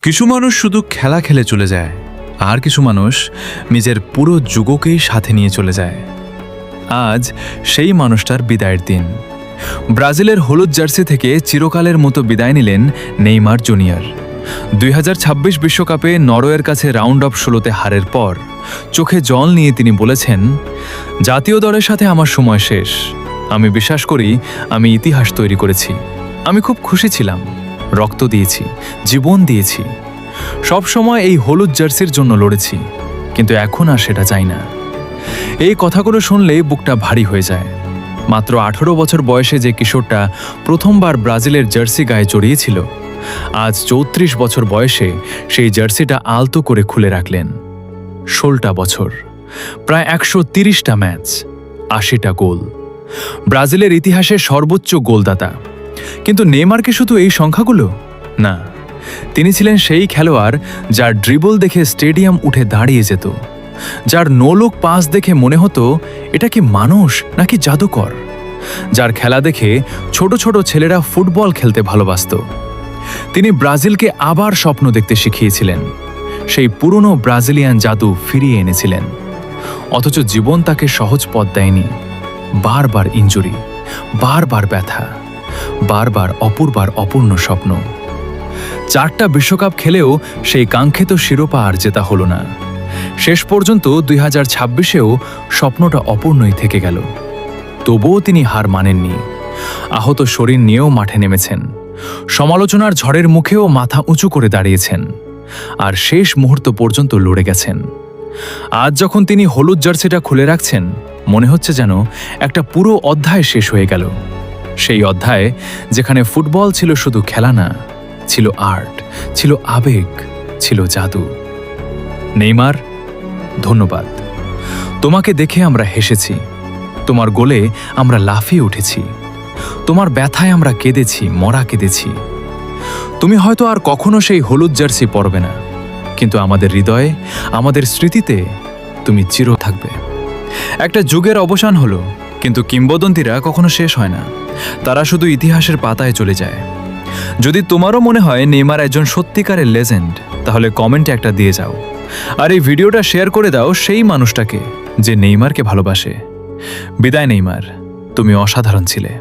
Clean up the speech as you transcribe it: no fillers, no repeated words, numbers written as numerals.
কিছু মানুষ শুধু খেলা খেলে চলে যায়, আর কিছু মানুষ নিজের পুরো যুগকেই সাথে নিয়ে চলে যায়। আজ সেই মানুষটার বিদায়ের দিন। ব্রাজিলের হলুদ জার্সি থেকে চিরকালের মতো বিদায় নিলেন নেইমার জুনিয়র। 2026 বিশ্বকাপে নরওয়ের কাছে রাউন্ড অফ 16-তে হারের পর চোখে জল নিয়ে তিনি বলেছেন, জাতীয় দলের সাথে আমার সময় শেষ। আমি বিশ্বাস করি আমি ইতিহাস তৈরি করেছি। আমি খুব খুশি ছিলাম, রক্ত দিয়েছি, জীবন দিয়েছি, সব সময় এই হলুদ জার্সির জন্য লড়েছি, কিন্তু এখন আর সেটা চাই না। এই কথাগুলো শুনলেই বুকটা ভারী হয়ে যায়। মাত্র 18 বছর বয়সে যে কিশোরটা প্রথমবার ব্রাজিলের জার্সি গায়ে জড়িয়েছিল, আজ 34 বছর বয়সে সেই জার্সিটা আলতো করে খুলে রাখলেন। 16টা বছর, প্রায় 130টা ম্যাচ, 80টা গোল, ব্রাজিলের ইতিহাসে সর্বোচ্চ গোলদাতা। কিন্তু নেইমার কি শুধু এই সংখ্যাগুলো? না, তিনি ছিলেন সেই খেলোয়াড় যার ড্রিবল দেখে স্টেডিয়াম উঠে দাঁড়িয়ে যেত, যার নোলক পাস দেখে মনে হতো এটা কি মানুষ নাকি জাদুকর, যার খেলা দেখে ছোট ছোট ছেলেরা ফুটবল খেলতে ভালোবাসত। তিনি ব্রাজিলকে আবার স্বপ্ন দেখতে শিখিয়েছিলেন, সেই পুরনো ব্রাজিলিয়ান জাদু ফিরিয়ে এনেছিলেন। অথচ জীবন তাকে সহজ পথ দেয়নি। বারবার ইনজুরি, বারবার ব্যথা, বারবার অপূর্ণ স্বপ্ন। 4টা বিশ্বকাপ খেলেও সেই কাঙ্ক্ষিত শিরোপা আর জেতা হলো না। শেষ পর্যন্ত 2026-এও স্বপ্নটা অপূর্ণই থেকে গেল। তবুও তিনি হার মানেননি। আহত শরীর নিয়েও মাঠে নেমেছেন, সমালোচনার ঝড়ের মুখেও মাথা উঁচু করে দাঁড়িয়েছেন, আর শেষ মুহূর্ত পর্যন্ত লড়ে গেছেন। আজ যখন তিনি হলুদ জার্সিটা খুলে রাখছেন, মনে হচ্ছে যেন একটা পুরো অধ্যায় শেষ হয়ে গেল। সেই অধ্যায় যেখানে ফুটবল ছিল শুধু খেলা না, ছিল আর্ট, ছিল আবেগ, ছিল জাদু। নেইমার, ধন্যবাদ। তোমাকে দেখে আমরা হেসেছি, তোমার গোলে আমরা লাফিয়ে উঠেছি, তোমার ব্যথায় আমরা কেঁদেছি, মরা কেঁদেছি। তুমি হয়তো আর কখনো সেই হলুদ জার্সি পরবে না, কিন্তু আমাদের হৃদয়ে, আমাদের স্মৃতিতে তুমি চির থাকবে। একটা যুগের অবসান হলো, কিন্তু কিংবদন্তিরা কখনো শেষ হয় না, তারা শুধু ইতিহাসের পাতায় চলে যায়। যদি তোমারও মনে হয় নেইমার একজন সত্যিকারের লেজেন্ড, তাহলে কমেন্টে একটা দিয়ে যাও, আর এই ভিডিওটা শেয়ার করে দাও সেই মানুষটাকে যে নেইমারকে ভালোবাসে। বিদায় নেইমার, তুমি অসাধারণ ছিলে।